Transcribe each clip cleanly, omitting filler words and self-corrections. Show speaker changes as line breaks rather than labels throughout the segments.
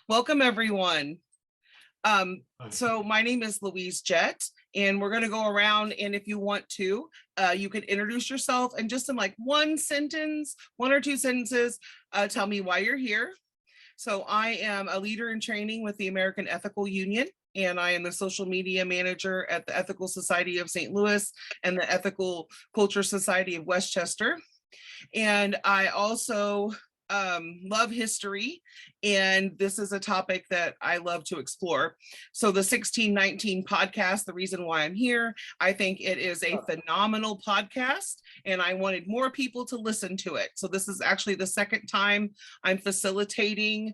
Welcome, everyone. So my name is Louise Jett, and we're going to go around, and if you want to, you can introduce yourself and just in like one sentence, one or two sentences, tell me why you're here. So I am a leader in training with the American Ethical Union, and I am the social media manager at the Ethical Society of St. Louis and the Ethical Culture Society of Westchester. And I also love history, and this is a topic that I love to explore. So the 1619 podcast, the reason why I'm here, I think it is a phenomenal podcast, and I wanted more people to listen to it. So this is actually the second time I'm facilitating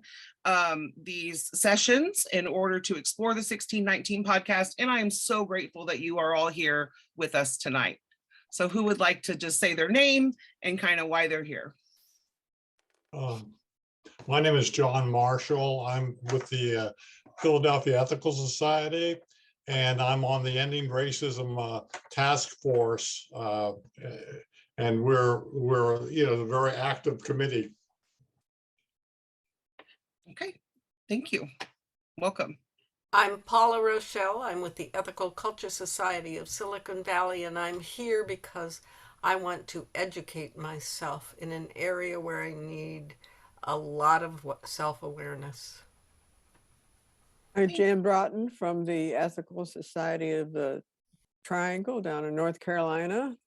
these sessions in order to explore the 1619 podcast, and I am so grateful that you are all here with us tonight. So who would like to just say their name and kind of why they're here?
My name is John Marshall. I'm with the Philadelphia Ethical Society, and I'm on the Ending Racism Task Force. And we're a very active committee.
Okay, thank you. Welcome.
I'm Paula Rochelle. I'm with the Ethical Culture Society of Silicon Valley, and I'm here because I want to educate myself in an area where I need a lot of self-awareness.
I'm Jan Broughton from the Ethical Society of the Triangle down in North Carolina,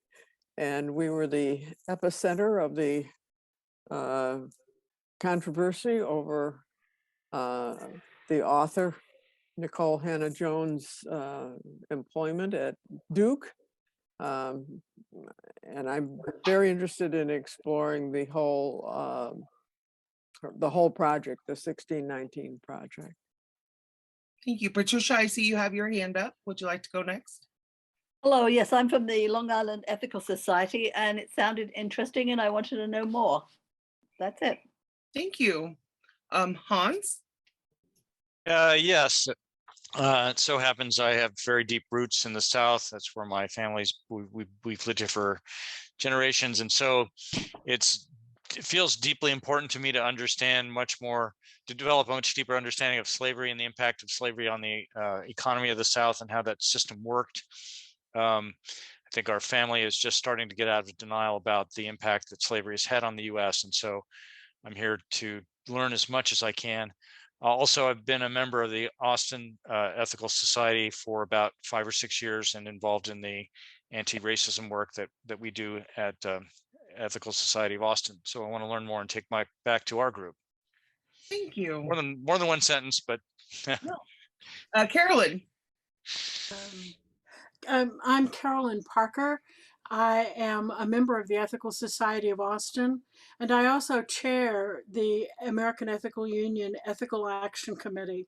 and we were the epicenter of the controversy over the author Nicole Hannah Jones' employment at Duke. And I'm very interested in exploring the whole project, the 1619 project.
Thank you. Patricia, I see you have your hand up. Would you like to go next?
Hello, yes, I'm from the Long Island Ethical Society, and it sounded interesting and I wanted to know more. That's it.
Thank you. Hans?
Yes. It so happens I have very deep roots in the South. That's where my family's, we've lived here for generations. And so it feels deeply important to me to understand much more, to develop a much deeper understanding of slavery and the impact of slavery on the economy of the South and how that system worked. I think our family is just starting to get out of denial about the impact that slavery has had on the US. And so I'm here to learn as much as I can. Also, I've been a member of the Austin Ethical Society for about 5 or 6 years and involved in the anti-racism work that we do at Ethical Society of Austin. So I want to learn more and take my back to our group.
Thank you.
More than one sentence, but
Carolyn.
I'm Carolyn Parker. I am a member of the Ethical Society of Austin, and I also chair the American Ethical Union Ethical Action Committee.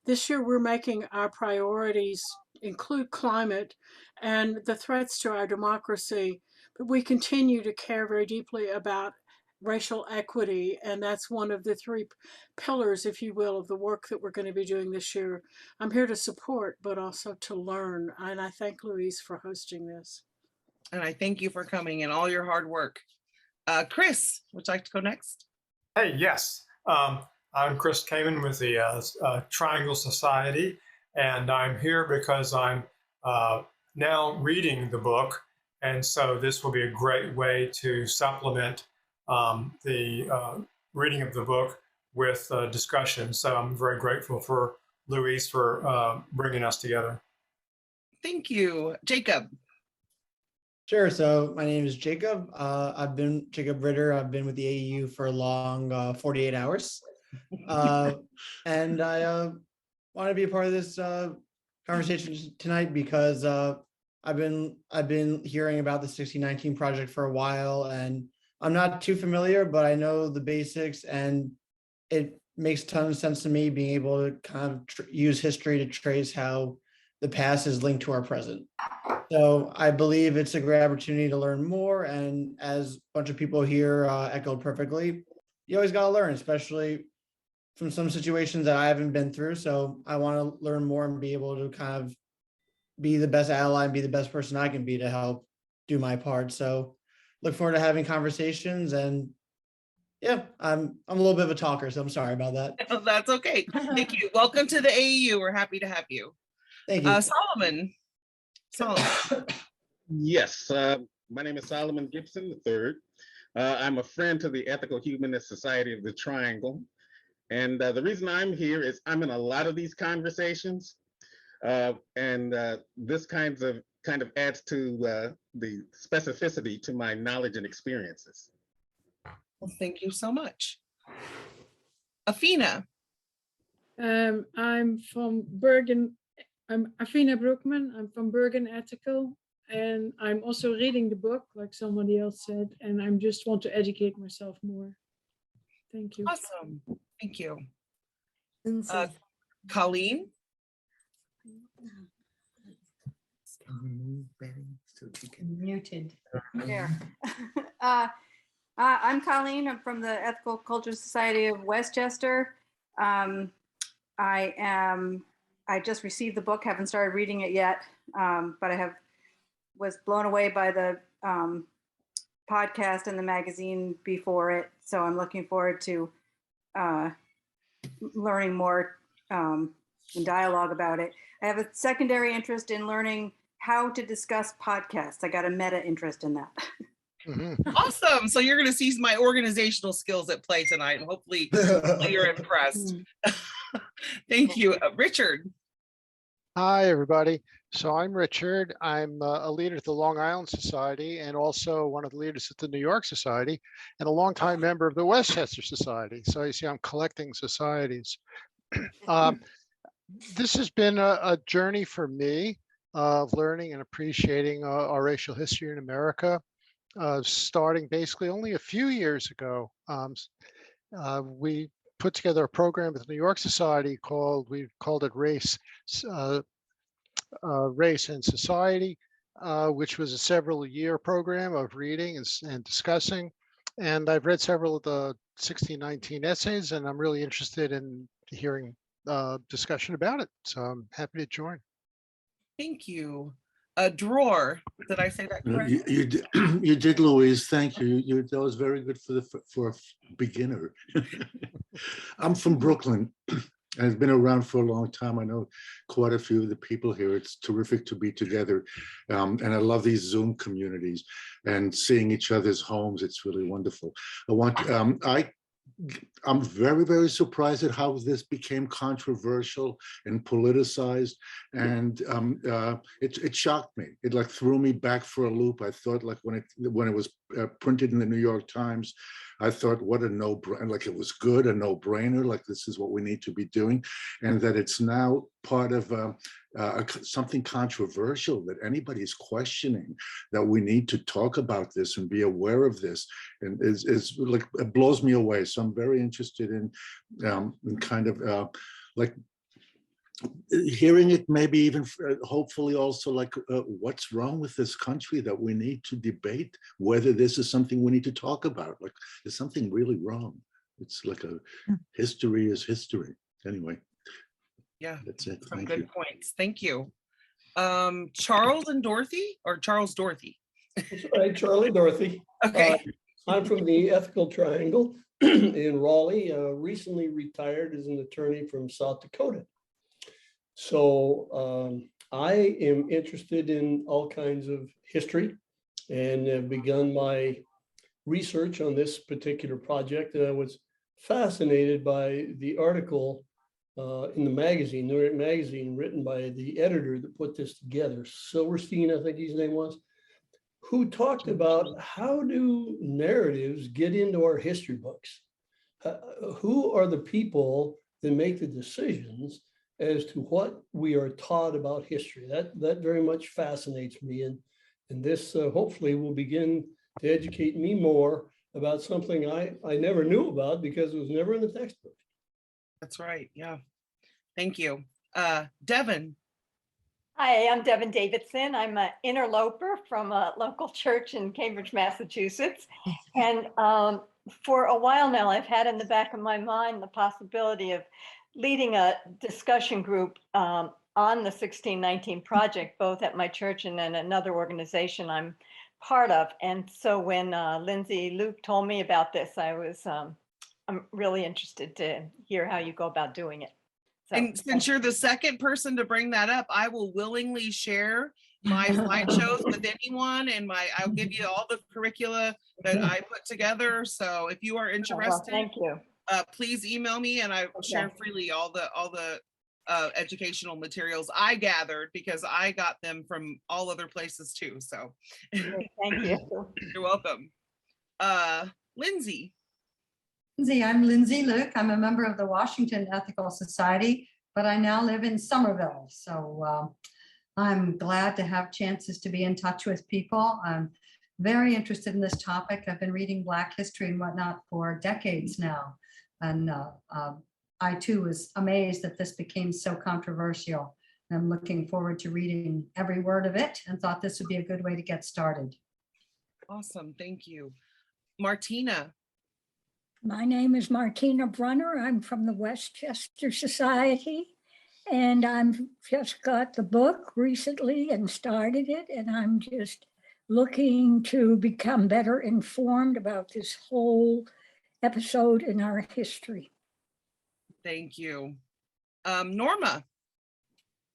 This year, we're making our priorities include climate and the threats to our democracy, but we continue to care very deeply about racial equity, and that's one of the 3 pillars, if you will, of the work that we're going to be doing this year. I'm here to support, but also to learn, and I thank Louise for hosting this.
And I thank you for coming and all your hard work. Chris, would you like to go next?
Hey, yes. I'm Chris Kamen with the Triangle Society, and I'm here because I'm now reading the book, and so this will be a great way to supplement the reading of the book with discussion. So I'm very grateful for Louise for bringing us together.
Thank you. Jacob.
Sure. So my name is Jacob. I've been Jacob Ritter. I've been with the AEU for a long 48 hours. And I want to be a part of this conversation tonight because I've been hearing about the 1619 project for a while, and I'm not too familiar, but I know the basics, and it makes a ton of sense to me being able to kind of use history to trace how the past is linked to our present. So I believe it's a great opportunity to learn more. And as a bunch of people here echoed perfectly, you always got to learn, especially from some situations that I haven't been through. So I want to learn more and be able to kind of be the best ally and be the best person I can be to help do my part. So look forward to having conversations. And Yeah, I'm a little bit of a talker, so I'm sorry about that.
That's okay. Thank you. Welcome to the AEU. We're happy to have you.
Thank you.
Solomon.
Yes, my name is Solomon Gibson III. I'm a friend to the Ethical Humanist Society of the Triangle. And the reason I'm here is I'm in a lot of these conversations. This kind of adds to the specificity to my knowledge and experiences.
Well, thank you so much. Afina.
I'm from Bergen. I'm Afina Brookman. I'm from Bergen Ethical, and I'm also reading the book, like somebody else said, and I just want to educate myself more. Thank you.
Awesome. Thank you. Colleen.
Muted. There. I'm Colleen. I'm from the Ethical Culture Society of Westchester. I just received the book, haven't started reading it yet, but I was blown away by the podcast and the magazine before it. So I'm looking forward to learning more in dialogue about it. I have a secondary interest in learning how to discuss podcasts. I got a meta interest in that.
Awesome. So you're going to see my organizational skills at play tonight, and hopefully you're impressed. Thank you. Richard.
Hi, everybody. So I'm Richard. I'm a leader at the Long Island Society and also one of the leaders at the New York Society and a longtime member of the Westchester Society. So you see, I'm collecting societies. This has been a journey for me of learning and appreciating our racial history in America, starting basically only a few years ago. We put together a program with the New York Society we called it Race and Society, which was a several-year program of reading and discussing. And I've read several of the 1619 essays, and I'm really interested in hearing discussion about it. So I'm happy to join.
Thank you. Dror, did I say that correctly?
You did, Louise. Thank you. That was very good for a beginner. I'm from Brooklyn. I've been around for a long time. I know quite a few of the people here. It's terrific to be together. And I love these Zoom communities and seeing each other's homes. It's really wonderful. I'm very, very surprised at how this became controversial and politicized. And it shocked me. It like threw me back for a loop. I thought like when it was printed in the New York Times, I thought, what a no-brainer, like it was good, a no-brainer, like this is what we need to be doing. And that it's now part of something controversial that anybody's questioning, that we need to talk about this and be aware of this, and is like, it blows me away. So I'm very interested in kind of like hearing it, maybe even hopefully also like what's wrong with this country that we need to debate whether this is something we need to talk about. Like, there's something really wrong. It's like history is history. Anyway.
Yeah,
that's it.
Some
Thank
good
you.
points. Thank you. Charles and Dorothy, or Charles Dorothy?
That's right, Charlie Dorothy.
Okay.
I'm from the Ethical Triangle in Raleigh, recently retired as an attorney from South Dakota. So I am interested in all kinds of history and have begun my research on this particular project. And I was fascinated by the article in the magazine, New York Magazine, written by the editor that put this together, Silverstein, I think his name was, who talked about how do narratives get into our history books? Who are the people that make the decisions as to what we are taught about history? That very much fascinates me. And this hopefully will begin to educate me more about something I never knew about because it was never in the textbook.
That's right. Yeah. Thank you. Devin.
Hi, I'm Devin Davidson. I'm an interloper from a local church in Cambridge, Massachusetts. And for a while now, I've had in the back of my mind the possibility of leading a discussion group on the 1619 project, both at my church and then another organization I'm part of. And so when Lindsay Luke told me about this, I'm really interested to hear how you go about doing it. So,
And since you're the second person to bring that up, I will willingly share my slideshows with anyone, and I'll give you all the curricula that I put together. So if you are interested,
thank you.
Please email me, and I will share freely all the educational materials I gathered, because I got them from all other places too. So
thank you.
You're welcome. Lindsay.
I'm Lindsay Luke. I'm a member of the Washington Ethical Society, but I now live in Somerville. So I'm glad to have chances to be in touch with people. I'm very interested in this topic. I've been reading Black history and whatnot for decades now. And I too was amazed that this became so controversial. I'm looking forward to reading every word of it and thought this would be a good way to get started.
Awesome, thank you. Martina.
My name is Martina Brunner. I'm from the Westchester Society, and I've just got the book recently and started it, and I'm just looking to become better informed about this whole episode in our history.
Thank you. Norma.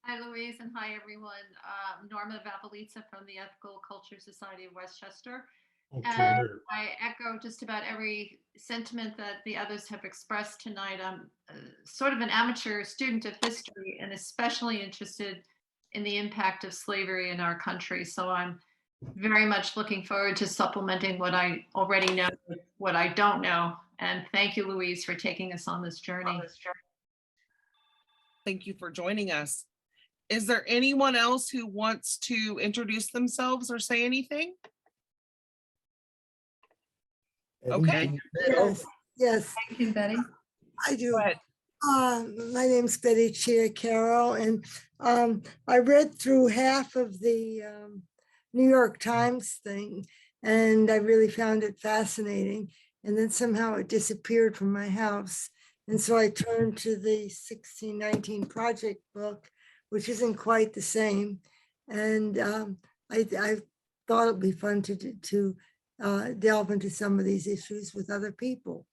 Hi, Louise, and hi, everyone. Norma Vapalitza from the Ethical Culture Society of Westchester.
Okay.
And I echo just about every sentiment that the others have expressed tonight. I'm sort of an amateur student of history and especially interested in the impact of slavery in our country. So I'm very much looking forward to supplementing what I already know with what I don't know. And thank you, Louise, for taking us on this journey.
Thank you for joining us. Is there anyone else who wants to introduce themselves or say anything? Okay.
Yes.
Thank you, Betty.
I do. My name's Betty Chia Carroll, and I read through half of the New York Times thing, and I really found it fascinating. And then somehow it disappeared from my house. And so I turned to the 1619 Project book, which isn't quite the same. And I thought it'd be fun to delve into some of these issues with other people.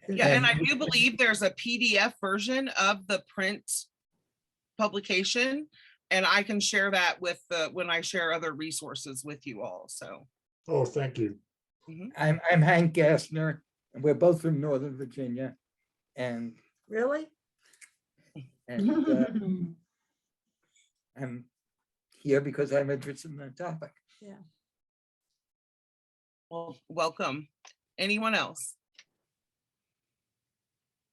Yeah, and I do believe there's a PDF version of the print publication, and I can share that with when I share other resources with you all. So.
Oh, thank you.
I'm Hank Gassner, and we're both from Northern Virginia. And
really,
I'm here because I'm interested in the topic.
Yeah.
Well, welcome. Anyone else?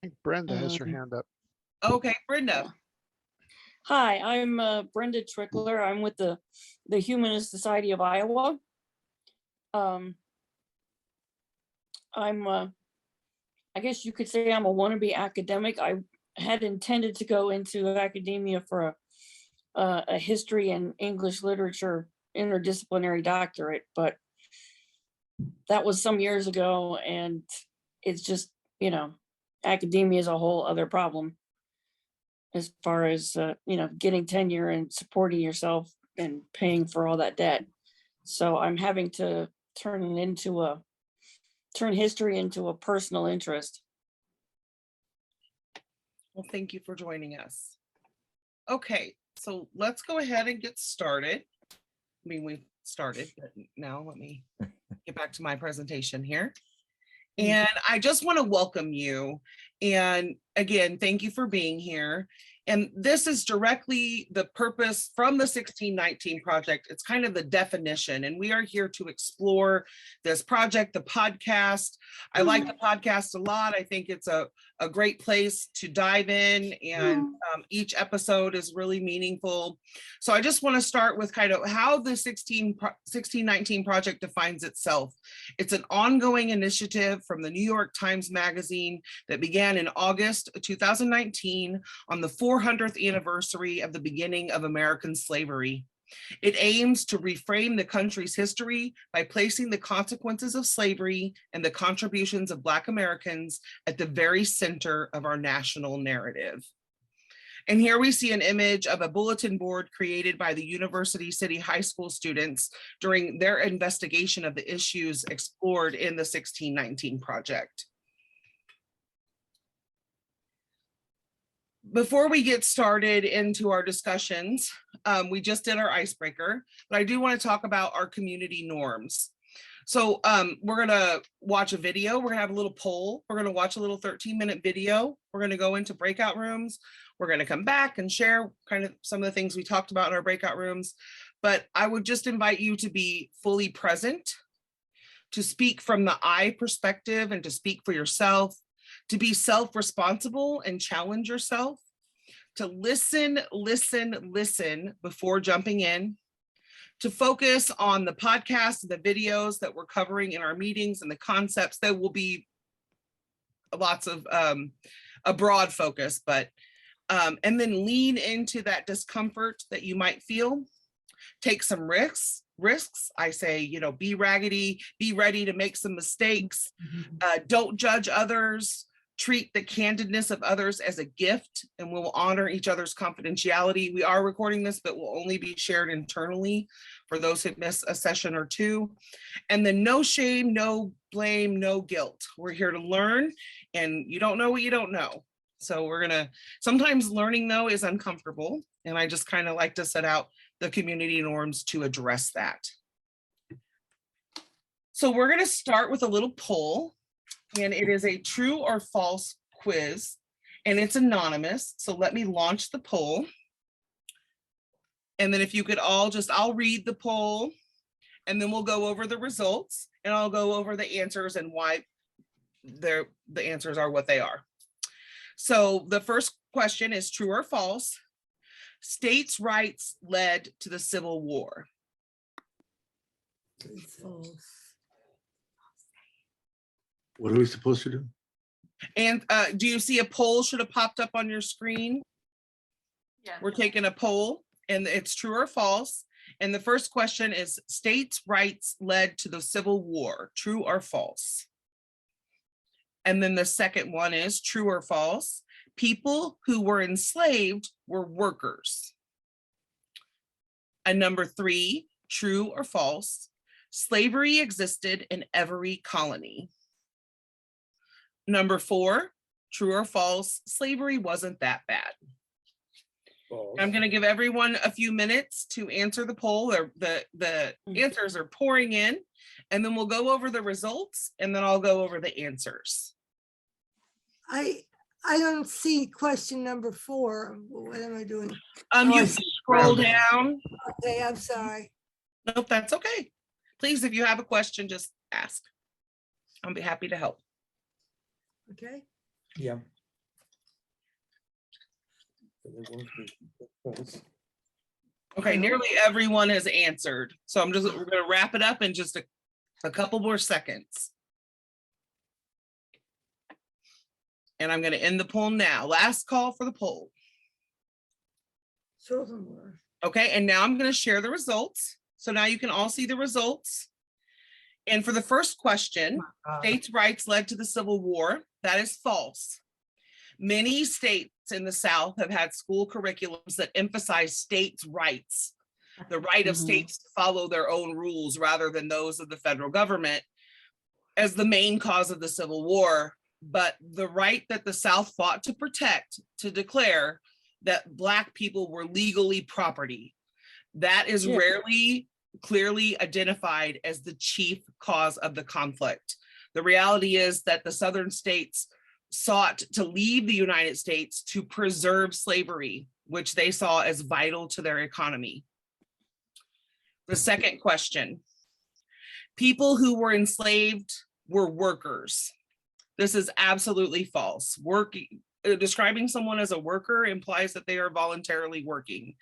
I think Brenda has her hand up.
Okay, Brenda.
Hi, I'm Brenda Trickler. I'm with the Humanist Society of Iowa. I guess you could say I'm a wannabe academic. I had intended to go into academia for a history and English literature interdisciplinary doctorate, but that was some years ago, and it's just, you know, academia is a whole other problem as far as, you know, getting tenure and supporting yourself and paying for all that debt. So I'm having to turn history into a personal interest.
Well, thank you for joining us. Okay, so let's go ahead and get started. I mean, we've started, but now let me get back to my presentation here. And I just want to welcome you. And again, thank you for being here. And this is directly the purpose from the 1619 Project. It's kind of the definition, and we are here to explore this project, the podcast. I like the podcast a lot. I think it's a great place to dive in, and each episode is really meaningful. So I just want to start with kind of how the 1619 Project defines itself. It's an ongoing initiative from the New York Times Magazine that began in August 2019 on the 400th anniversary of the beginning of American slavery. It aims to reframe the country's history by placing the consequences of slavery and the contributions of Black Americans at the very center of our national narrative. And here we see an image of a bulletin board created by the University City High School students during their investigation of the issues explored in the 1619 project. Before we get started into our discussions, we just did our icebreaker, but I do want to talk about our community norms. So we're gonna watch a video. We're gonna have a little poll. We're gonna watch a little 13-minute video. We're gonna go into breakout rooms. We're gonna come back and share kind of some of the things we talked about in our breakout rooms. But I would just invite you to be fully present, to speak from the I perspective and to speak for yourself, to be self-responsible and challenge yourself, to listen before jumping in, to focus on the podcasts and the videos that we're covering in our meetings and the concepts. There will be lots of a broad focus, but and then lean into that discomfort that you might feel. Take some risks. I say, you know, be raggedy, be ready to make some mistakes. Don't judge others. Treat the candidness of others as a gift, and we'll honor each other's confidentiality. We are recording this, but will only be shared internally for those who miss a session or two. And then no shame, no blame, no guilt. We're here to learn, and you don't know what you don't know. So sometimes learning though is uncomfortable, and I just kind of like to set out the community norms to address that. So we're gonna start with a little poll. And it is a true or false quiz, and it's anonymous. So let me launch the poll. And then if you could all I'll read the poll, and then we'll go over the results, and I'll go over the answers and why the answers are what they are. So the first question is true or false. States' rights led to the Civil War.
False.
What are we supposed to do?
And do you see a poll should have popped up on your screen?
Yeah.
We're taking a poll, and it's true or false. And the first question is states' rights led to the Civil War, true or false? And then the second one is true or false. People who were enslaved were workers. And number 3, true or false. Slavery existed in every colony. Number 4, true or false, slavery wasn't that bad.
False.
I'm going to give everyone a few minutes to answer the poll. The answers are pouring in, and then we'll go over the results, and then I'll go over the answers.
I don't see question number 4. What am I doing?
You scroll down.
Okay, I'm sorry.
Nope, that's okay. Please, if you have a question, just ask. I'll be happy to help.
Okay.
Yeah.
Okay, nearly everyone has answered. So we're going to wrap it up in just a couple more seconds. And I'm going to end the poll now. Last call for the poll.
Children were.
Okay, and now I'm going to share the results. So now you can all see the results. And for the first question, states' rights led to the Civil War. That is false. Many states in the South have had school curriculums that emphasize states' rights, the right of states to follow their own rules rather than those of the federal government, as the main cause of the Civil War. But the right that the South fought to protect, to declare that Black people were legally property, that is rarely clearly identified as the chief cause of the conflict. The reality is that the Southern states sought to leave the United States to preserve slavery, which they saw as vital to their economy. The second question, people who were enslaved were workers. This is absolutely false. Describing someone as a worker implies that they are voluntarily working.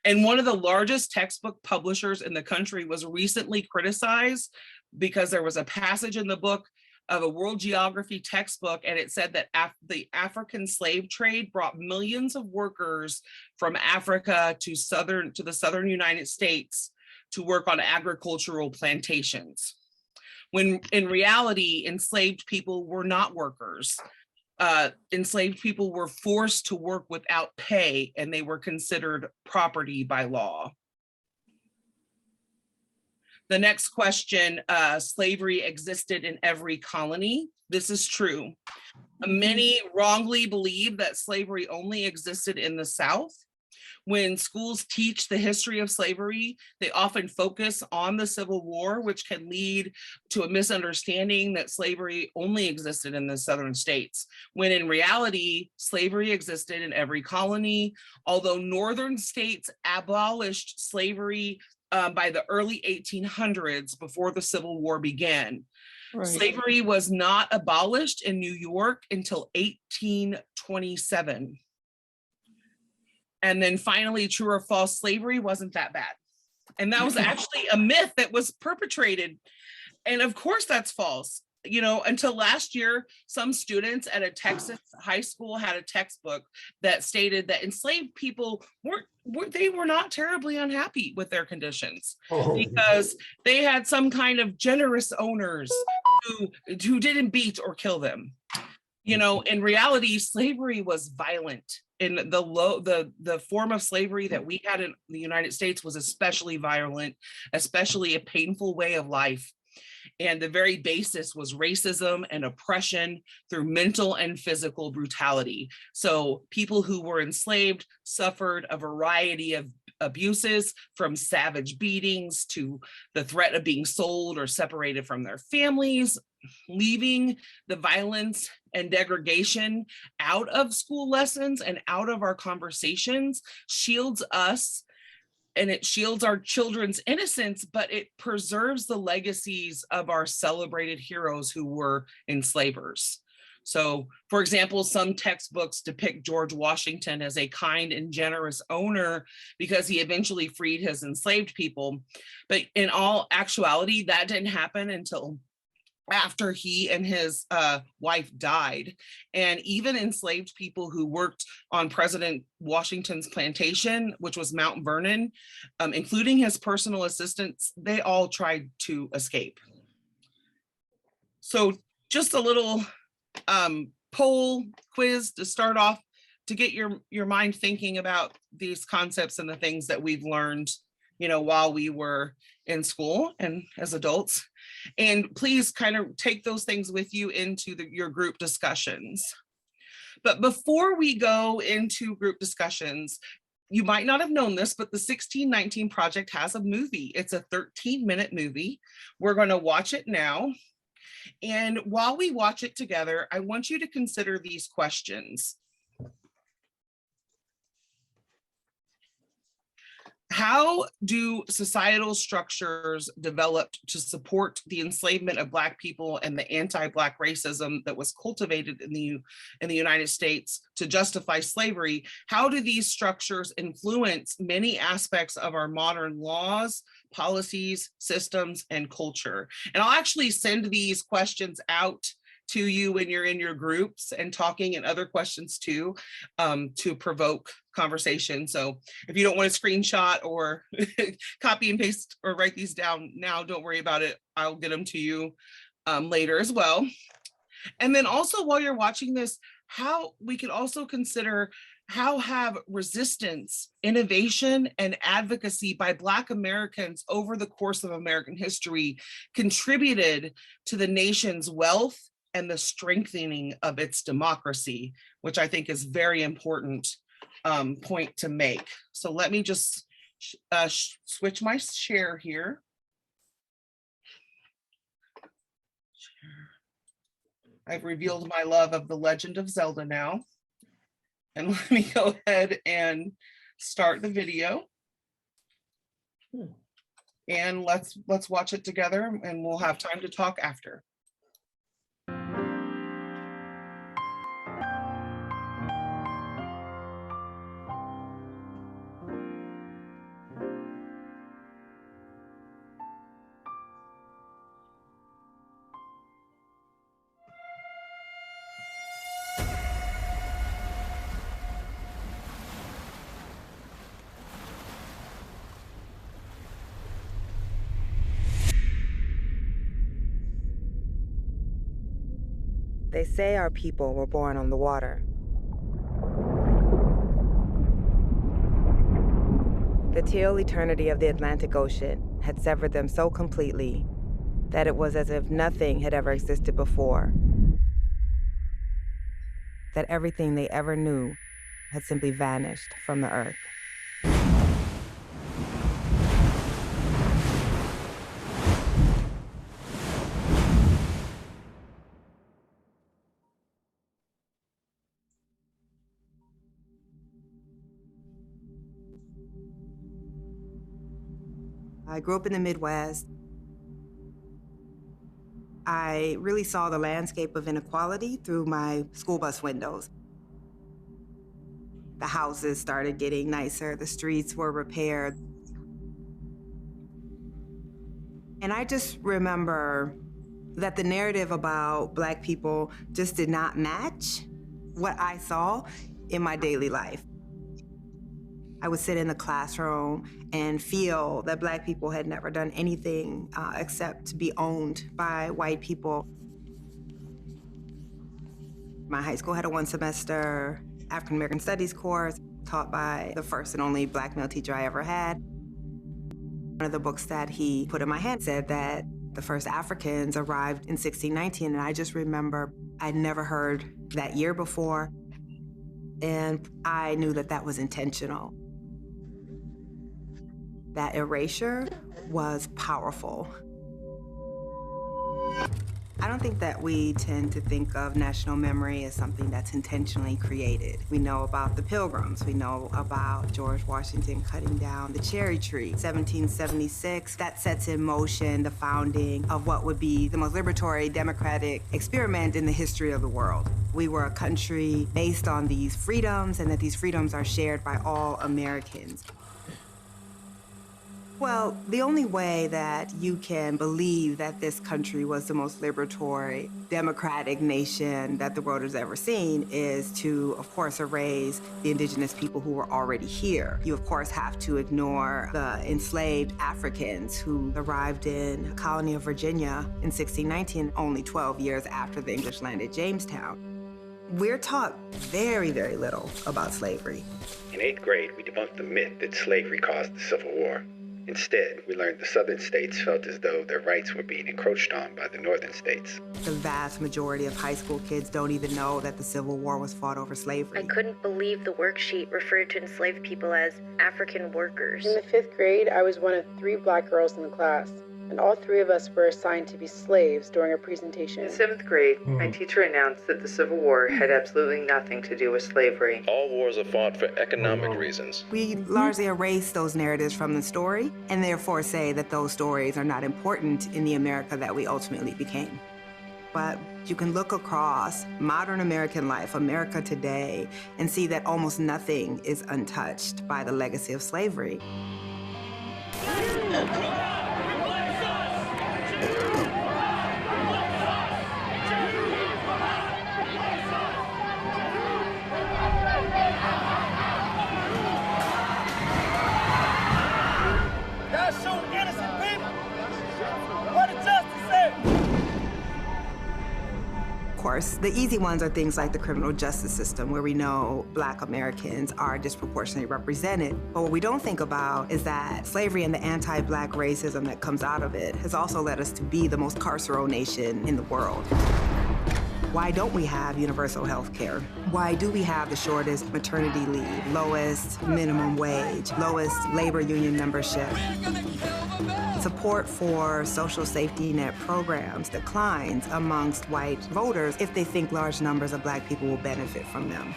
And one of the largest textbook publishers in the country was recently criticized because there was a passage in the book of a world geography textbook, and it said that the African slave trade brought millions of workers from Africa to the southern United States to work on agricultural plantations. When in reality, enslaved people were not workers. enslaved people were forced to work without pay, and they were considered property by law. The next question, slavery existed in every colony. This is true. Many wrongly believe that slavery only existed in the South. When schools teach the history of slavery, they often focus on the Civil War, which can lead to a misunderstanding that slavery only existed in the Southern states, when in reality, slavery existed in every colony. Although Northern states abolished slavery by the early 1800s, before the Civil War began.
Right.
Slavery was not abolished in New York until 1827. And then finally, true or false, slavery wasn't that bad. And that was actually a myth that was perpetrated. And of course that's false. You know, until last year, some students at a Texas high school had a textbook that stated that enslaved people were not terribly unhappy with their conditions, because they had some kind of generous owners who didn't beat or kill them. You know, in reality, slavery was violent. In the form of slavery that we had in the United States was especially violent, especially a painful way of life. And the very basis was racism and oppression through mental and physical brutality. So people who were enslaved suffered a variety of abuses, from savage beatings to the threat of being sold or separated from their families. Leaving the violence and degradation out of school lessons and out of our conversations shields us, and it shields our children's innocence, but it preserves the legacies of our celebrated heroes who were enslavers. So, for example, some textbooks depict George Washington as a kind and generous owner because he eventually freed his enslaved people. But in all actuality, that didn't happen until after he and his wife died. And even enslaved people who worked on President Washington's plantation, which was Mount Vernon, including his personal assistants, they all tried to escape. So just a little poll quiz to start off, to get your mind thinking about these concepts and the things that we've learned, you know, while we were in school and as adults. And please kind of take those things with you into your group discussions. But before we go into group discussions, you might not have known this, but the 1619 Project has a movie. It's a 13-minute movie. We're going to watch it now. And while we watch it together, I want you to consider these questions. How do societal structures developed to support the enslavement of Black people and the anti-Black racism that was cultivated in the United States to justify slavery? How do these structures influence many aspects of our modern laws, policies, systems, and culture? And I'll actually send these questions out to you when you're in your groups and talking, and other questions too, to provoke conversation. So if you don't want to screenshot or copy and paste or write these down now, don't worry about it. I'll get them to you later as well. And then also, while you're watching this, how we could also consider how have resistance, innovation, and advocacy by Black Americans over the course of American history contributed to the nation's wealth and the strengthening of its democracy, which I think is very important point to make. So let me just switch my share here. I've revealed my love of The Legend of Zelda now. And let me go ahead and start the video. And let's watch it together, and we'll have time to talk after.
They say our people were born on the water. The teal eternity of the Atlantic Ocean had severed them so completely that it was as if nothing had ever existed before, that everything they ever knew had simply vanished from the earth. I grew up in the Midwest. I really saw the landscape of inequality through my school bus windows. The houses started getting nicer, the streets were repaired. And I just remember that the narrative about Black people just did not match what I saw in my daily life. I would sit in the classroom and feel that Black people had never done anything except to be owned by white people. My high school had a one-semester African American Studies course taught by the first and only Black male teacher I ever had. One of the books that he put in my hand said that the first Africans arrived in 1619, and I just remember I'd never heard that year before, and I knew that that was intentional. That erasure was powerful. I don't think that we tend to think of national memory as something that's intentionally created. We know about the Pilgrims. We know about George Washington cutting down the cherry tree. 1776, that sets in motion the founding of what would be the most liberatory democratic experiment in the history of the world. We were a country based on these freedoms, and that these freedoms are shared by all Americans. Well, the only way that you can believe that this country was the most liberatory, democratic nation that the world has ever seen is to, of course, erase the indigenous people who were already here. You, of course, have to ignore the enslaved Africans who arrived in the colony of Virginia in 1619, only 12 years after the English landed Jamestown. We're taught very, very little about slavery.
In 8th grade, we debunked the myth that slavery caused the Civil War. Instead, we learned the southern states felt as though their rights were being encroached on by the northern states.
The vast majority of high school kids don't even know that the Civil War was fought over slavery.
I couldn't believe the worksheet referred to enslaved people as African workers.
In the 5th grade, I was one of 3 Black girls in the class, and all 3 of us were assigned to be slaves during a presentation.
In 7th grade, my teacher announced that the Civil War had absolutely nothing to do with slavery.
All wars are fought for economic reasons.
We largely erase those narratives from the story, and therefore say that those stories are not important in the America that we ultimately became. But you can look across modern American life, America today, and see that almost nothing is untouched by the legacy of slavery. Of course, the easy ones are things like the criminal justice system, where we know Black Americans are disproportionately represented. But what we don't think about is that slavery and the anti-Black racism that comes out of it has also led us to be the most carceral nation in the world. Why don't we have universal health care? Why do we have the shortest maternity leave, lowest minimum wage, lowest labor union membership? Support for social safety net programs declines amongst white voters if they think large numbers of Black people will benefit from them.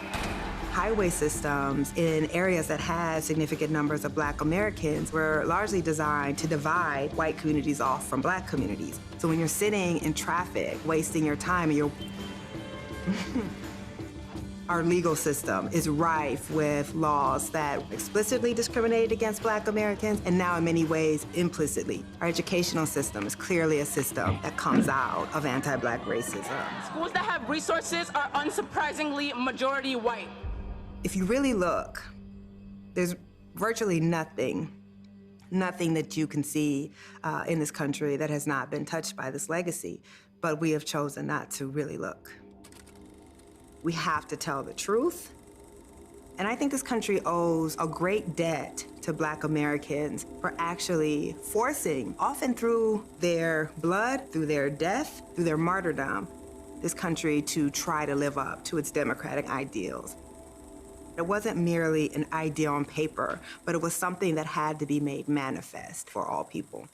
Highway systems in areas that had significant numbers of Black Americans were largely designed to divide white communities off from Black communities. So when you're sitting in traffic, wasting your time, and our legal system is rife with laws that explicitly discriminate against Black Americans, and now in many ways implicitly. Our educational system is clearly a system that comes out of anti-Black racism.
Schools that have resources are unsurprisingly majority white.
If you really look, there's virtually nothing that you can see in this country that has not been touched by this legacy, but we have chosen not to really look. We have to tell the truth. And I think this country owes a great debt to Black Americans for actually forcing, often through their blood, through their death, through their martyrdom, this country to try to live up to its democratic ideals. It wasn't merely an idea on paper, but it was something that had to be made manifest for all people.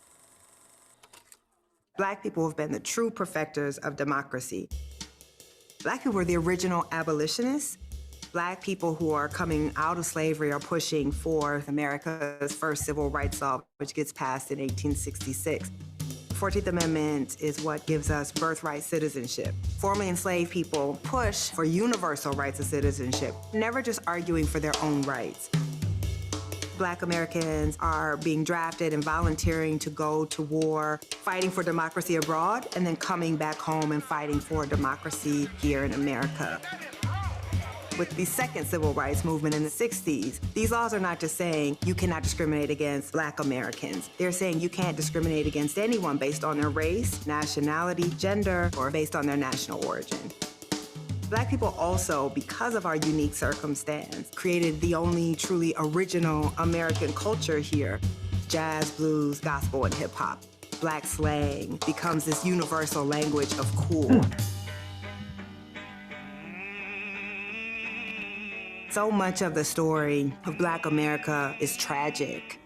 Black people have been the true perfecters of democracy. Black people were the original abolitionists. Black people who are coming out of slavery are pushing for America's first civil rights law, which gets passed in 1866. The 14th Amendment is what gives us birthright citizenship. Formerly enslaved people push for universal rights of citizenship, never just arguing for their own rights. Black Americans are being drafted and volunteering to go to war, fighting for democracy abroad, and then coming back home and fighting for democracy here in America. With the second civil rights movement in the 60s, these laws are not just saying you cannot discriminate against Black Americans. They're saying you can't discriminate against anyone based on their race, nationality, gender, or based on their national origin. Black people also, because of our unique circumstance, created the only truly original American culture here: jazz, blues, gospel, and hip hop. Black slang becomes this universal language of cool. So much of the story of Black America is tragic.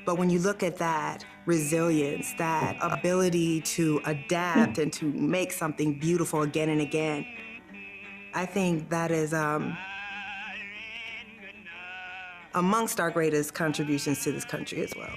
But when you look at that resilience, that ability to adapt and to make something beautiful again and again, I think that is amongst our greatest contributions to this country as well.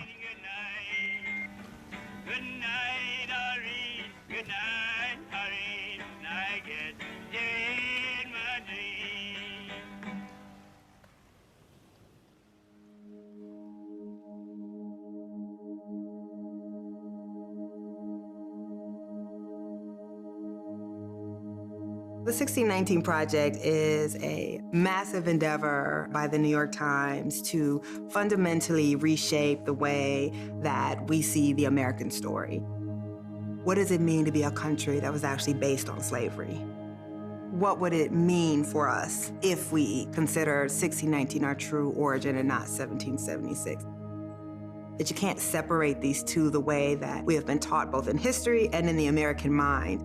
The 1619 Project is a massive endeavor by the New York Times to fundamentally reshape the way that we see the American story. What does it mean to be a country that was actually based on slavery? What would it mean for us if we consider 1619 our true origin and not 1776? That you can't separate these two the way that we have been taught both in history and in the American mind.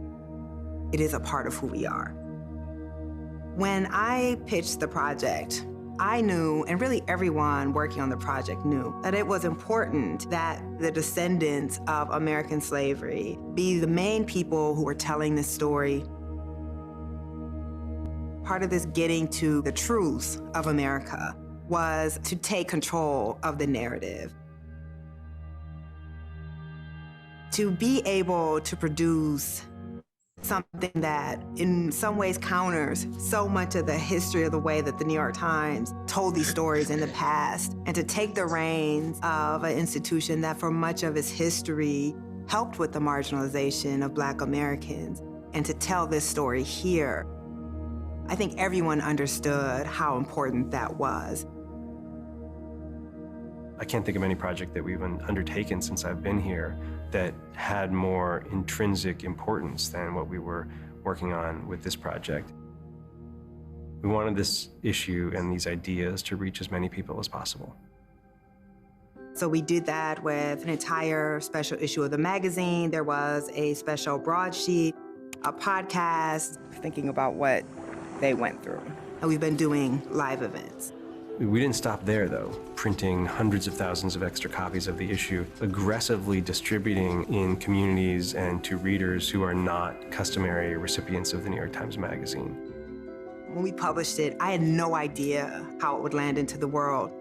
It is a part of who we are. When I pitched the project, I knew, and really everyone working on the project knew, that it was important that the descendants of American slavery be the main people who were telling this story. Part of this getting to the truth of America was to take control of the narrative. To be able to produce something that in some ways counters so much of the history of the way that the New York Times told these stories in the past, and to take the reins of an institution that for much of its history helped with the marginalization of Black Americans, and to tell this story here. I think everyone understood how important that was.
I can't think of any project that we've undertaken since I've been here that had more intrinsic importance than what we were working on with this project. We wanted this issue and these ideas to reach as many people as possible.
So we did that with an entire special issue of the magazine. There was a special broadsheet, a podcast, thinking about what they went through. And we've been doing live events.
We didn't stop there, though, printing hundreds of thousands of extra copies of the issue, aggressively distributing in communities and to readers who are not customary recipients of the New York Times Magazine.
When we published it, I had no idea how it would land into the world.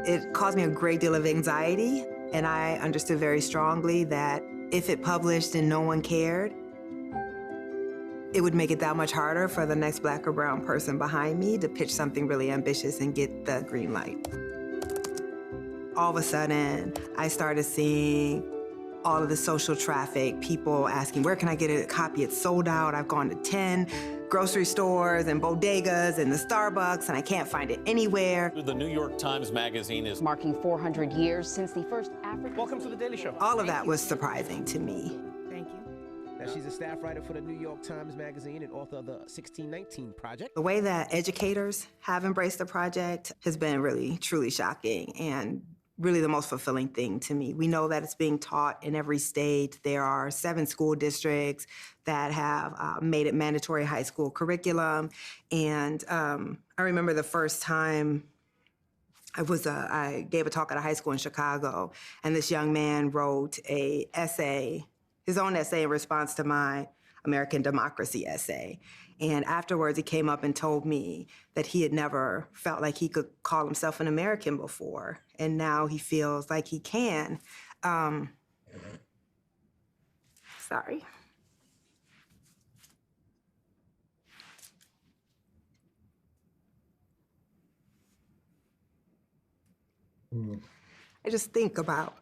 It caused me a great deal of anxiety, and I understood very strongly that if it published and no one cared, it would make it that much harder for the next Black or brown person behind me to pitch something really ambitious and get the green light. All of a sudden, I started seeing all of the social traffic, people asking, where can I get a copy? It's sold out. I've gone to 10 grocery stores and bodegas and the Starbucks, and I can't find it anywhere.
The New York Times Magazine is
marking 400 years since the first African...
Welcome to The Daily Show.
All of that was surprising to me.
She's a staff writer for the New York Times Magazine and author of the 1619 Project.
The way that educators have embraced the project has been really, truly shocking and really the most fulfilling thing to me. We know that it's being taught in every state. There are 7 school districts that have made it mandatory high school curriculum. And I remember the first time I gave a talk at a high school in Chicago, and this young man wrote his own essay in response to my American democracy essay. And afterwards, he came up and told me that he had never felt like he could call himself an American before, and now he feels like he can. Sorry. I just think about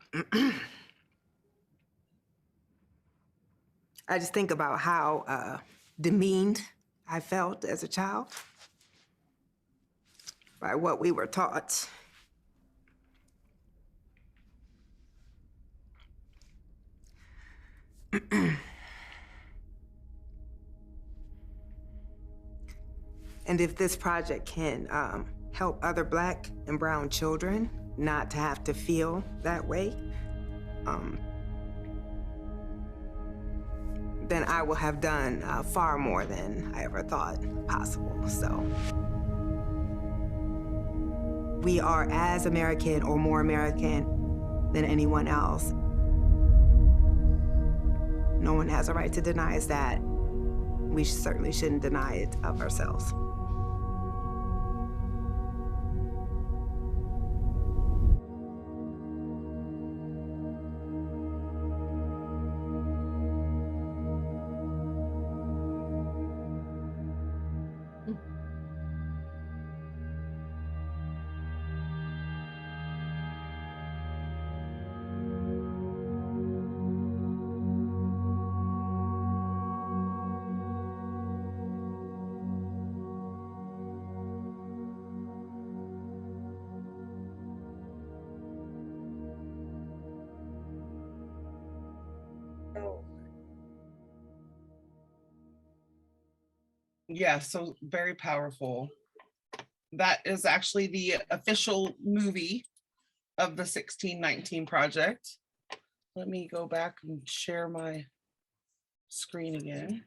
how demeaned I felt as a child by what we were taught. And if this project can help other Black and brown children not to have to feel that way, then I will have done far more than I ever thought possible. So we are as American or more American than anyone else. No one has a right to deny us that. We certainly shouldn't deny it of ourselves.
Yeah, so very powerful. That is actually the official movie of the 1619 Project. Let me go back and share my screen again.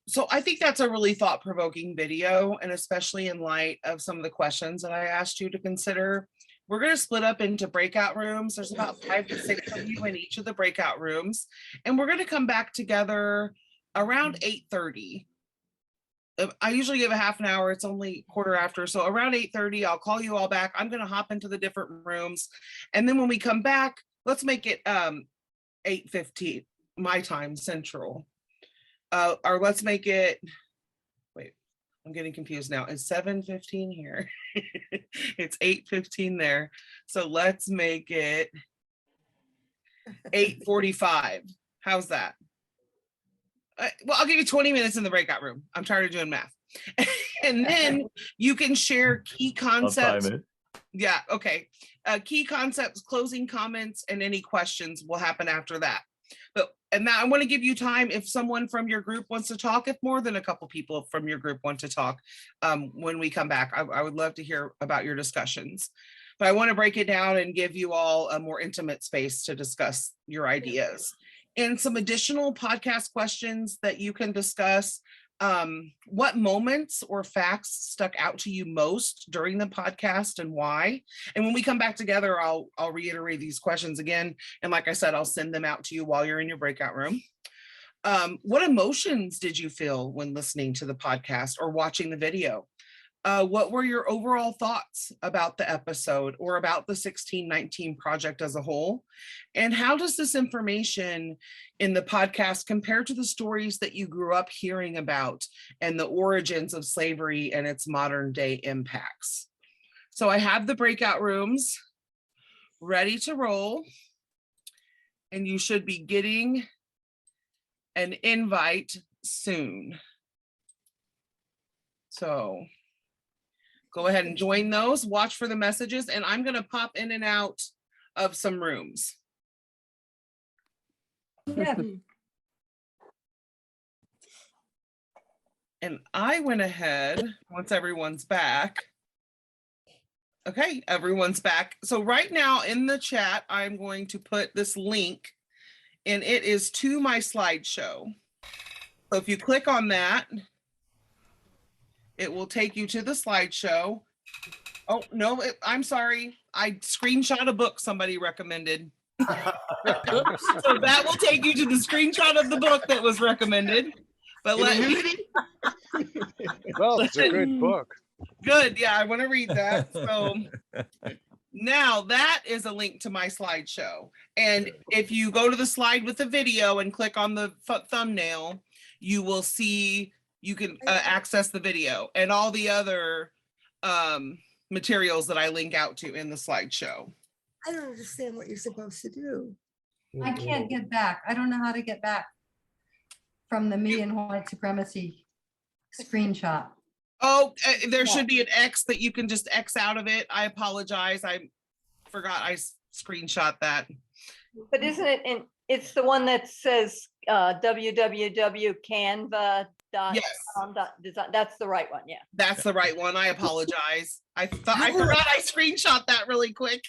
So I think that's a really thought-provoking video, and especially in light of some of the questions that I asked you to consider. We're going to split up into breakout rooms. There's about 5 to 6 of you in each of the breakout rooms, and we're going to come back together around 8:30. I usually give a half an hour. It's only 1/4 after. So around 8:30, I'll call you all back. I'm going to hop into the different rooms. And then when we come back, let's make it 8:15 my time central. Or let's make it, wait, I'm getting confused now. It's 7:15 here. It's 8:15 there. So let's make it 8:45. How's that? Well, I'll give you 20 minutes in the breakout room. I'm tired of doing math. And then you can share key concepts. Yeah, okay. Key concepts, closing comments, and any questions will happen after that. And now I want to give you time if someone from your group wants to talk, if more than a couple people from your group want to talk when we come back. I would love to hear about your discussions. But I want to break it down and give you all a more intimate space to discuss your ideas. And some additional podcast questions that you can discuss. What moments or facts stuck out to you most during the podcast and why? And when we come back together, I'll reiterate these questions again. And like I said, I'll send them out to you while you're in your breakout room. What emotions did you feel when listening to the podcast or watching the video? What were your overall thoughts about the episode or about the 1619 Project as a whole? And how does this information in the podcast compare to the stories that you grew up hearing about and the origins of slavery and its modern day impacts? So I have the breakout rooms ready to roll, and you should be getting an invite soon. So go ahead and join those, watch for the messages, and I'm going to pop in and out of some rooms.
Yeah.
And I went ahead, once everyone's back. Okay, everyone's back. So right now in the chat, I'm going to put this link, and it is to my slideshow. So if you click on that, it will take you to the slideshow. Oh, no, I'm sorry. I screenshot a book somebody recommended. So that will take you to the screenshot of the book that was recommended. But let me...
Well, it's a good book.
Good. Yeah, I want to read that. So now that is a link to my slideshow. And if you go to the slide with the video and click on the thumbnail, you will see, you can access the video and all the other materials that I link out to in the slideshow.
I don't understand what you're supposed to do.
I can't get back. I don't know how to get back from the me and white supremacy screenshot.
Oh, there should be an X that you can just X out of it. I apologize. I forgot I screenshot that.
But isn't it, it's the one that says www.canva.com.
Yes.
That's the right one, yeah.
That's the right one. I apologize. I forgot I screenshot that really quick.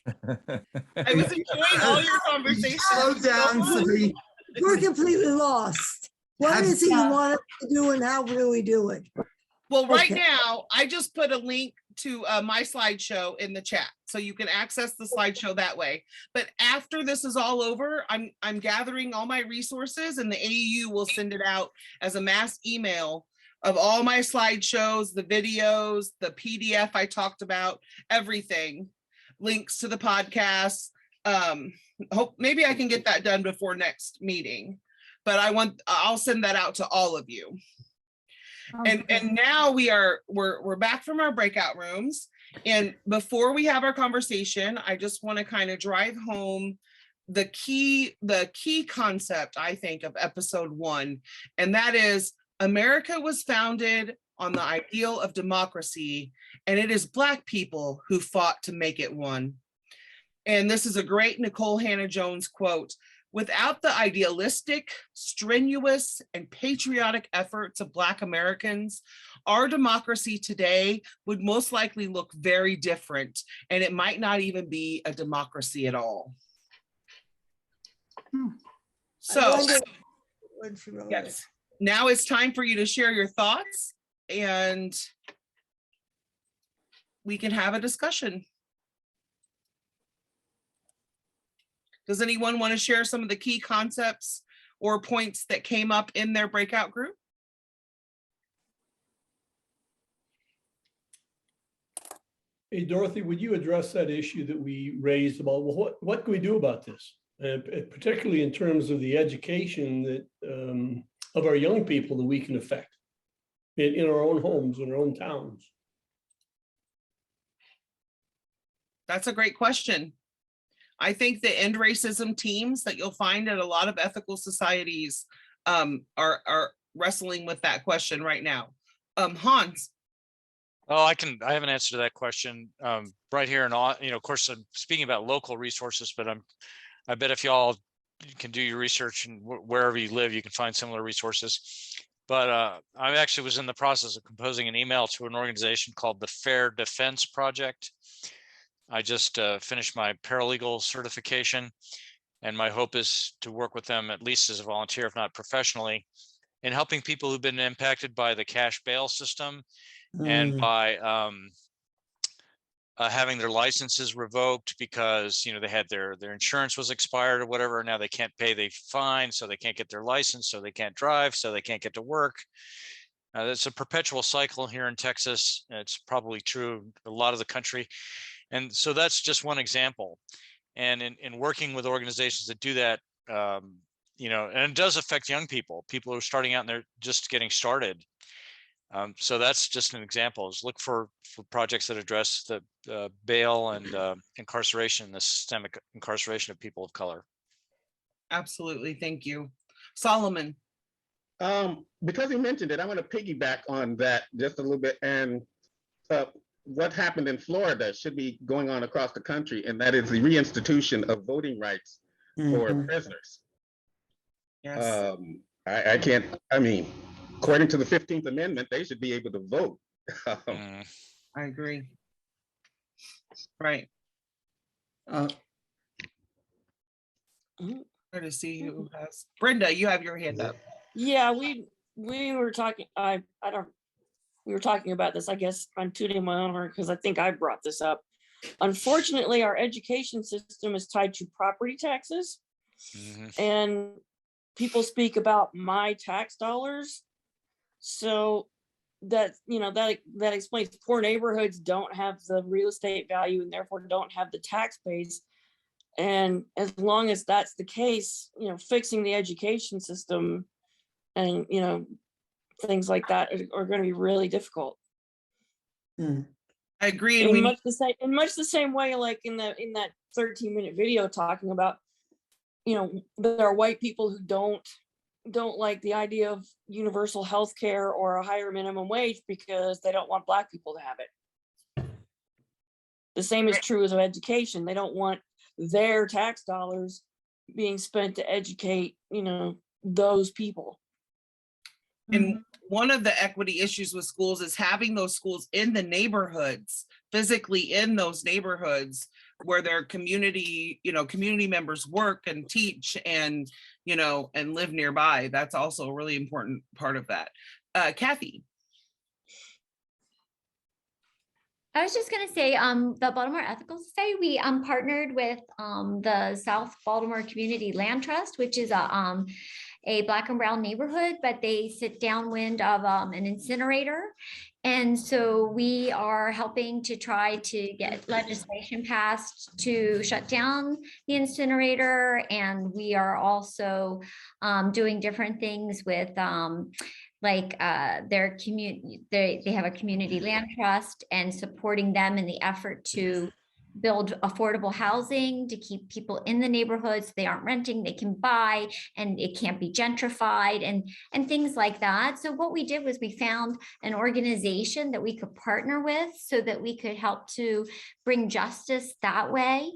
I was enjoying all your conversations.
Slow down, Sabrina. We're completely lost. What is it you want us to do and how do we do it?
Well, right now, I just put a link to my slideshow in the chat, so you can access the slideshow that way. But after this is all over, I'm gathering all my resources, and the AEU will send it out as a mass email of all my slideshows, the videos, the PDF I talked about, everything, links to the podcast. Hope maybe I can get that done before next meeting, but I'll send that out to all of you. And now we're back from our breakout rooms. And before we have our conversation, I just want to kind of drive home the key concept, I think, of episode 1. And that is, America was founded on the ideal of democracy, and it is Black people who fought to make it one. And this is a great Nicole Hannah-Jones quote. Without the idealistic, strenuous, and patriotic efforts of Black Americans, our democracy today would most likely look very different, and it might not even be a democracy at all. So, yes, now it's time for you to share your thoughts, and we can have a discussion. Does anyone want to share some of the key concepts or points that came up in their breakout group?
Hey, Dorothy, would you address that issue that we raised about, well, what can we do about this? Particularly in terms of the education that of our young people that we can affect in our own homes, in our own towns.
That's a great question. I think the end racism teams that you'll find at a lot of ethical societies are wrestling with that question right now. Hans.
Oh, I have an answer to that question right here. And of course, I'm speaking about local resources, but I bet if y'all can do your research and wherever you live, you can find similar resources. But I actually was in the process of composing an email to an organization called the Fair Defense Project. I just finished my paralegal certification, and my hope is to work with them at least as a volunteer, if not professionally, in helping people who've been impacted by the cash bail system and by having their licenses revoked because they had their insurance was expired or whatever. Now they can't pay the fine, so they can't get their license, so they can't drive, so they can't get to work. It's a perpetual cycle here in Texas. It's probably true a lot of the country. And so that's just one example. And in working with organizations that do that, and it does affect young people who are starting out and they're just getting started. So that's just an example, is look for projects that address the bail and incarceration, the systemic incarceration of people of color.
Absolutely, thank you. Solomon.
Because he mentioned it, I'm going to piggyback on that just a little bit. And
what happened in Florida should be going on across the country, and that is the reinstitution of voting rights for prisoners.
Yes.
I can't, I mean, according to the 15th Amendment, they should be able to vote.
I agree. Right. Try to see who has. Brenda, you have your hand up.
Yeah, we were talking. I don't. We were talking about this. I guess I'm tooting my own horn because I think I brought this up. Unfortunately, our education system is tied to property taxes, and people speak about my tax dollars. So that that explains poor neighborhoods don't have the real estate value and therefore don't have the tax base. And as long as that's the case, fixing the education system and, things like that are going to be really difficult.
I agree.
In much the same way, like in that 13-minute video talking about, there are white people who don't like the idea of universal health care or a higher minimum wage because they don't want Black people to have it. The same is true as of education. They don't want their tax dollars being spent to educate, those people.
And one of the equity issues with schools is having those schools in the neighborhoods, physically in those neighborhoods where their community members work and teach and, and live nearby. That's also a really important part of that. Kathy.
I was just going to say, the Baltimore Ethical Society, we partnered with the South Baltimore Community Land Trust, which is a Black and brown neighborhood, but they sit downwind of an incinerator. And so we are helping to try to get legislation passed to shut down the incinerator. And we are also doing different things with their community, they have a community land trust and supporting them in the effort to build affordable housing to keep people in the neighborhoods. They aren't renting, they can buy, and it can't be gentrified and things like that. So what we did was we found an organization that we could partner with so that we could help to bring justice that way.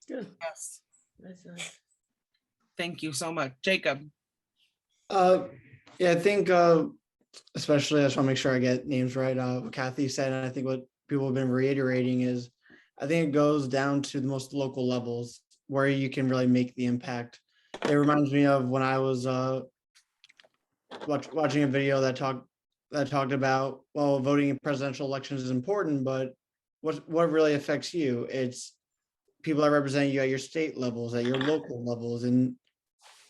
Good. Yes. Thank you so much. Jacob.
Yeah, I think especially, I just want to make sure I get names right. What Kathy said, and I think what people have been reiterating is, I think it goes down to the most local levels where you can really make the impact. It reminds me of when I was watching a video that talked about, well, voting in presidential elections is important, but what really affects you? It's people that represent you at your state levels, at your local levels, and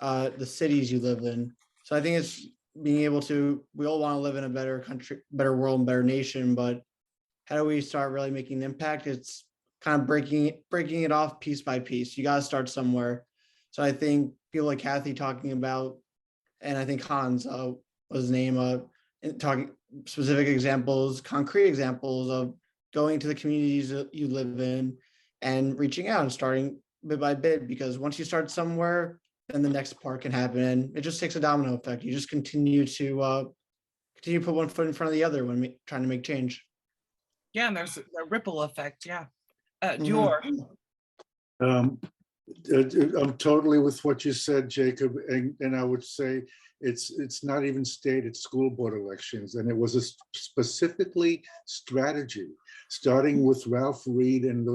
the cities you live in. So I think it's being able to, we all want to live in a better country, better world, and better nation, but how do we start really making an impact? It's kind of breaking it off piece by piece. You got to start somewhere. So I think people like Kathy talking about, and I think Hans was his name, talking specific examples, concrete examples of going to the communities that you live in and reaching out and starting bit by bit, because once you start somewhere, then the next part can happen, and it just takes a domino effect. You just continue to put one foot in front of the other when trying to make change.
Yeah, and there's a ripple effect. Yeah. Dior.
I'm totally with what you said, Jacob, and I would say it's not even state, it's school board elections, and it was a specifically strategy, starting with Ralph Reed and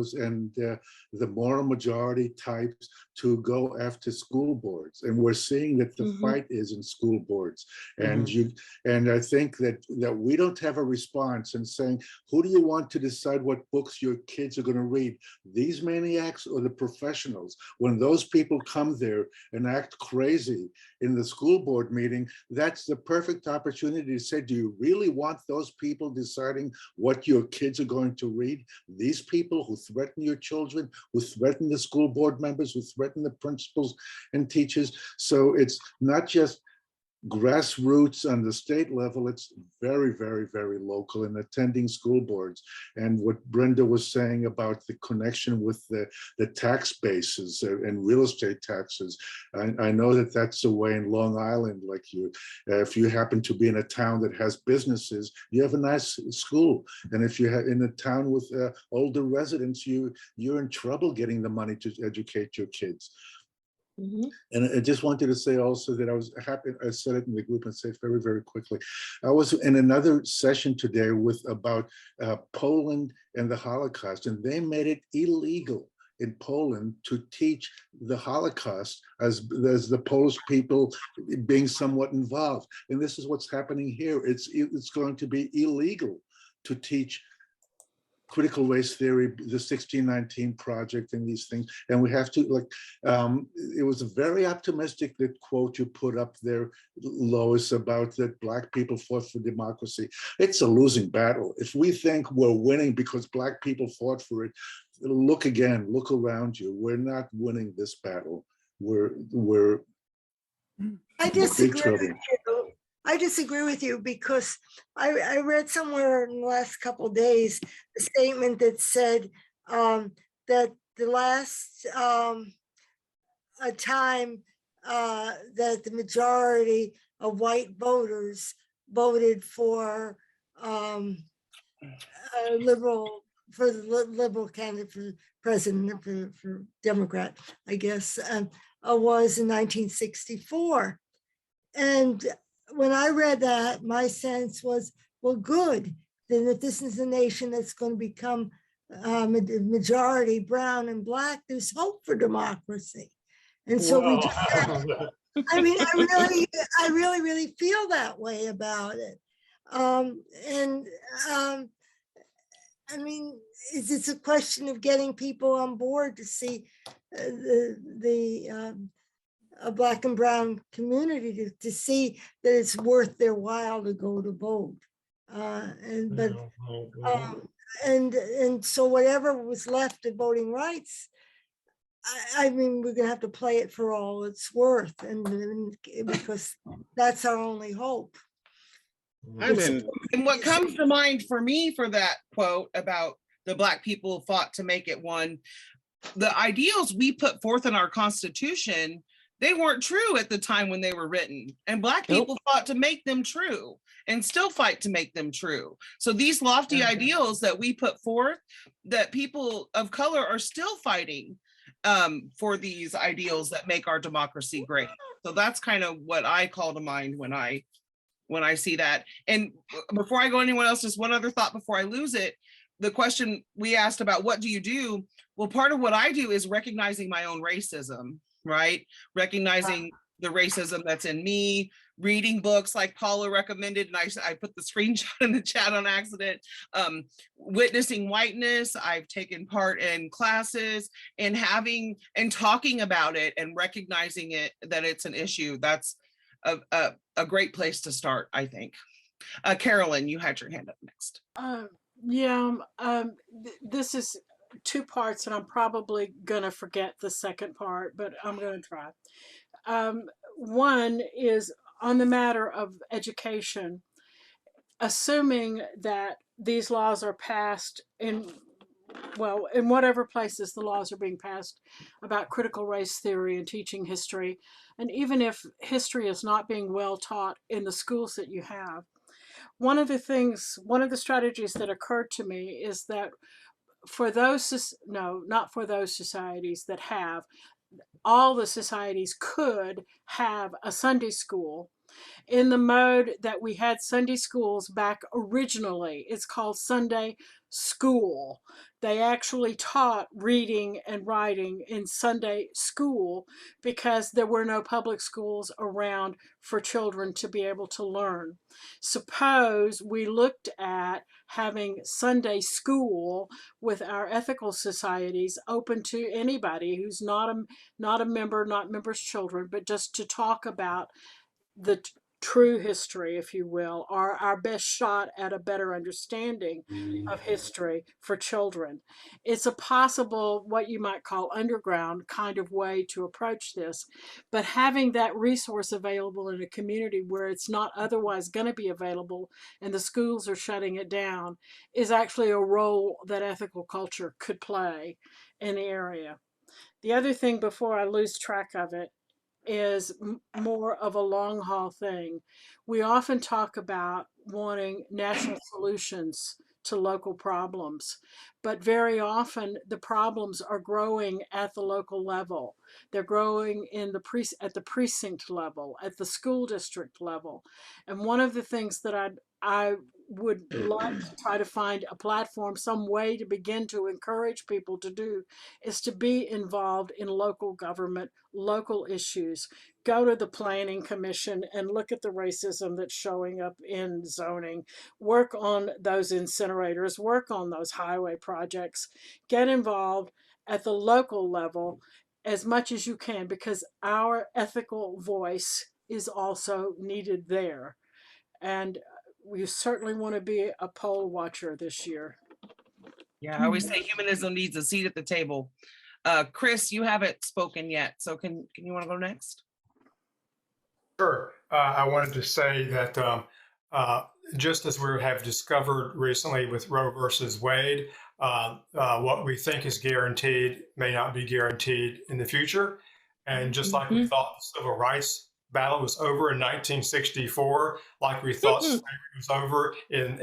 the moral majority types to go after school boards, and we're seeing that the fight is in school boards, and I think that we don't have a response in saying, who do you want to decide what books your kids are going to read, these maniacs or the professionals? When those people come there and act crazy in the school board meeting, that's the perfect opportunity to say, do you really want those people deciding what your kids are going to read? These people who threaten your children, who threaten the school board members, who threaten the principals and teachers. So it's not just grassroots on the state level, it's very, very, very local and attending school boards. And what Brenda was saying about the connection with the tax bases and real estate taxes, I know that that's the way in Long Island. Like if you happen to be in a town that has businesses, you have a nice school. And if you're in a town with older residents, you're in trouble getting the money to educate your kids. And I just wanted to say also that I was happy, I said it in the group and say it very, very quickly. I was in another session today about Poland and the Holocaust, and they made it illegal in Poland to teach the Holocaust as the Polish people being somewhat involved. And this is what's happening here. It's going to be illegal to teach critical race theory, the 1619 project, and these things. And we have to, it was very optimistic, that quote you put up there, Lois, about that Black people fought for democracy. It's a losing battle. If we think we're winning because Black people fought for it, look again, look around you. We're not winning this battle. We're
I
in big
disagree
trouble.
with you. I disagree with you because I read somewhere in the last couple of days a statement that said that the last time that the majority of white voters voted for the liberal candidate for president, for Democrat, I guess, was in 1964. And when I read that, my sense was, well, good. Then if this is a nation that's going to become a majority brown and Black, there's hope for democracy. And so we just have, I mean, I really feel that way about it. I mean, it's a question of getting people on board to see a Black and brown community to see that it's worth their while to go to vote. And so whatever was left of voting rights, I mean, we're gonna have to play it for all it's worth, and because that's our only hope.
And what comes to mind for me for that quote about the Black people fought to make it one, the ideals we put forth in our Constitution, they weren't true at the time when they were written, and Black people fought to make them true and still fight to make them true. So these lofty ideals that we put forth, that people of color are still fighting for these ideals that make our democracy great. So that's kind of what I call to mind when I see that. And before I go anyone else, just one other thought before I lose it. The question we asked about what do you do? Well, part of what I do is recognizing my own racism, right? Recognizing the racism that's in me, reading books like Paula recommended, and I put the screenshot in the chat on accident, witnessing whiteness. I've taken part in classes and talking about it and recognizing it, that it's an issue. That's a great place to start, I think. Carolyn, you had your hand up next.
This is two parts, and I'm probably gonna forget the second part, but I'm gonna try. One is on the matter of education, assuming that these laws are passed in whatever places the laws are being passed about critical race theory and teaching history, and even if history is not being well taught in the schools that you have, one of the strategies that occurred to me is that not for those societies that have, all the societies could have a Sunday school in the mode that we had Sunday schools back originally. It's called Sunday school. They actually taught reading and writing in Sunday school because there were no public schools around for children to be able to learn. Suppose we looked at having Sunday school with our ethical societies open to anybody who's not a member, not members' children, but just to talk about true history, if you will, or our best shot at a better understanding of history for children. It's a possible, what you might call underground kind of way to approach this, but having that resource available in a community where it's not otherwise going to be available and the schools are shutting it down is actually a role that ethical culture could play in the area. The other thing, before I lose track of it, is more of a long haul thing. We often talk about wanting national solutions to local problems, but very often the problems are growing at the local level. They're growing in at the precinct level, at the school district level. And one of the things that I would like to try to find a platform, some way to begin to encourage people to do, is to be involved in local government, local issues. Go to the planning commission and look at the racism that's showing up in zoning. Work on those incinerators, work on those highway projects. Get involved at the local level as much as you can, because our ethical voice is also needed there. And we certainly want to be a poll watcher this year.
Yeah, I always say humanism needs a seat at the table. Chris, you haven't spoken yet, so can you want to go next?
Sure. I wanted to say that just as we have discovered recently with Roe versus Wade, what we think is guaranteed may not be guaranteed in the future. And just like we thought the civil rights battle was over in 1964, like we thought slavery was over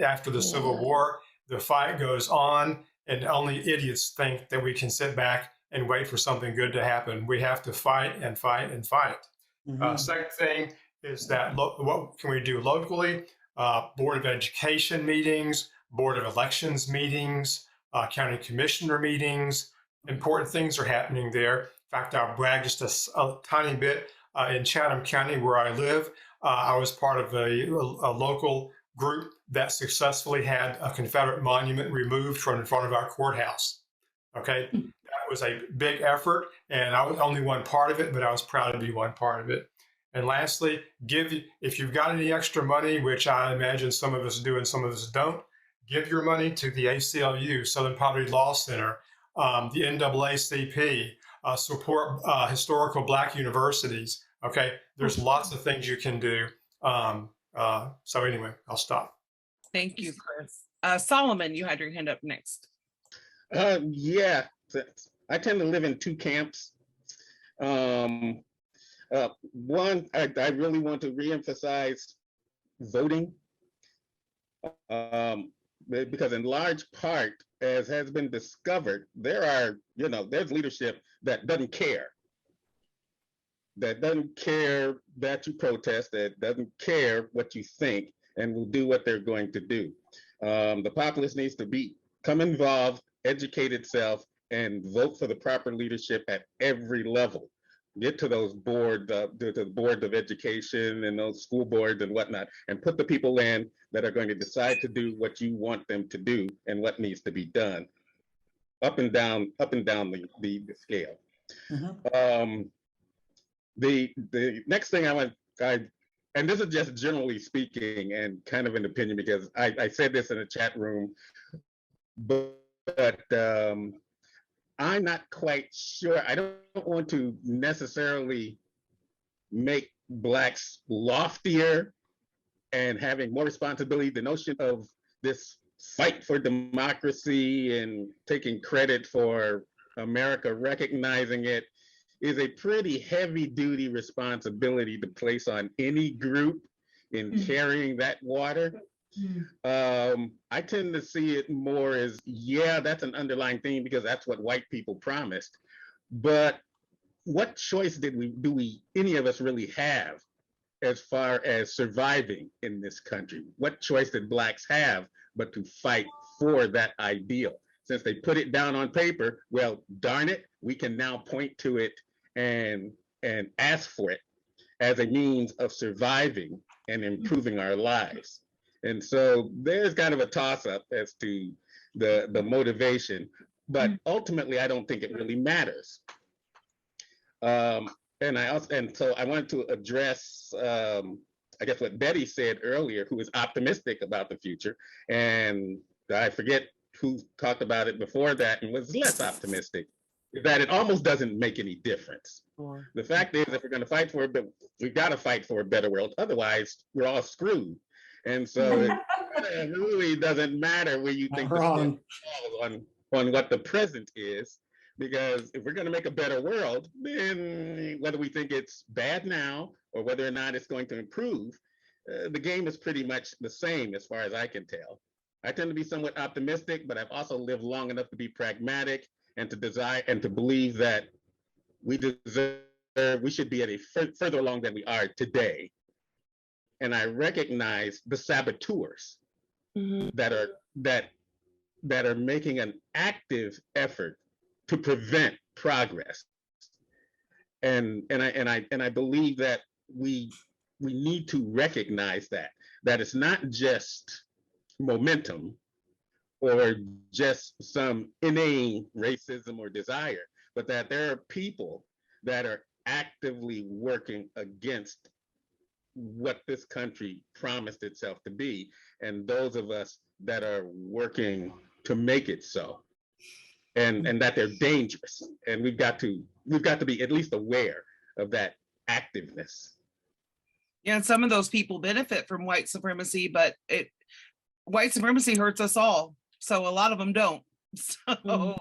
after the Civil War, the fight goes on, and only idiots think that we can sit back and wait for something good to happen. We have to fight and fight and fight. Second thing is that what can we do locally? Board of Education meetings, Board of Elections meetings, County Commissioner meetings. Important things are happening there. In fact, I'll brag just a tiny bit. In Chatham County, where I live, I was part of a local group that successfully had a Confederate monument removed from in front of our courthouse. Okay, that was a big effort, and I was only one part of it, but I was proud to be one part of it. And lastly, if you've got any extra money, which I imagine some of us do and some of us don't, give your money to the ACLU, Southern Poverty Law Center, the NAACP, support historical Black universities. Okay, there's lots of things you can do. So anyway, I'll stop.
Thank you, Chris. Solomon, you had your hand up next.
Yeah, I tend to live in two camps. One, I really want to reemphasize voting, because in large part, as has been discovered, there's leadership that doesn't care. That doesn't care that you protest, that doesn't care what you think, and will do what they're going to do. The populace needs to become involved, educate itself, and vote for the proper leadership at every level. Get to those boards of education and those school boards and whatnot, and put the people in that are going to decide to do what you want them to do and what needs to be done, up and down the scale. The next thing and this is just generally speaking and kind of an opinion, because I said this in a chat room, but I'm not quite sure. I don't want to necessarily make Blacks loftier and having more responsibility. The notion of this fight for democracy and taking credit for America recognizing it is a pretty heavy duty responsibility to place on any group in carrying that water. I tend to see it more as, yeah, that's an underlying theme because that's what white people promised. But what choice do any of us really have as far as surviving in this country? What choice did Blacks have but to fight for that ideal? Since they put it down on paper, well, darn it, we can now point to it and ask for it as a means of surviving and improving our lives. And so there's kind of a toss-up as to the motivation, but ultimately I don't think it really matters. And so I wanted to address I guess what Betty said earlier, who is optimistic about the future, and I forget who talked about it before that and was less optimistic, is that it almost doesn't make any difference. The fact is, if we're going to fight for it, but we've got to fight for a better world. Otherwise, we're all screwed. And so it really doesn't matter where you think the stick falls on what the present is, because if we're going to make a better world, then whether we think it's bad now or whether or not it's going to improve, the game is pretty much the same as far as I can tell. I tend to be somewhat optimistic, but I've also lived long enough to be pragmatic and to desire and to believe that we should be at a further along than we are today. And I recognize the saboteurs that are making an active effort to prevent progress. And I believe that we need to recognize that it's not just momentum or just some inane racism or desire, but that there are people that are actively working against what this country promised itself to be, and those of us that are working to make it so, and that they're dangerous, and we've got to be at least aware of that activeness.
Yeah, and some of those people benefit from white supremacy, but white supremacy hurts us all. So a lot of them don't. So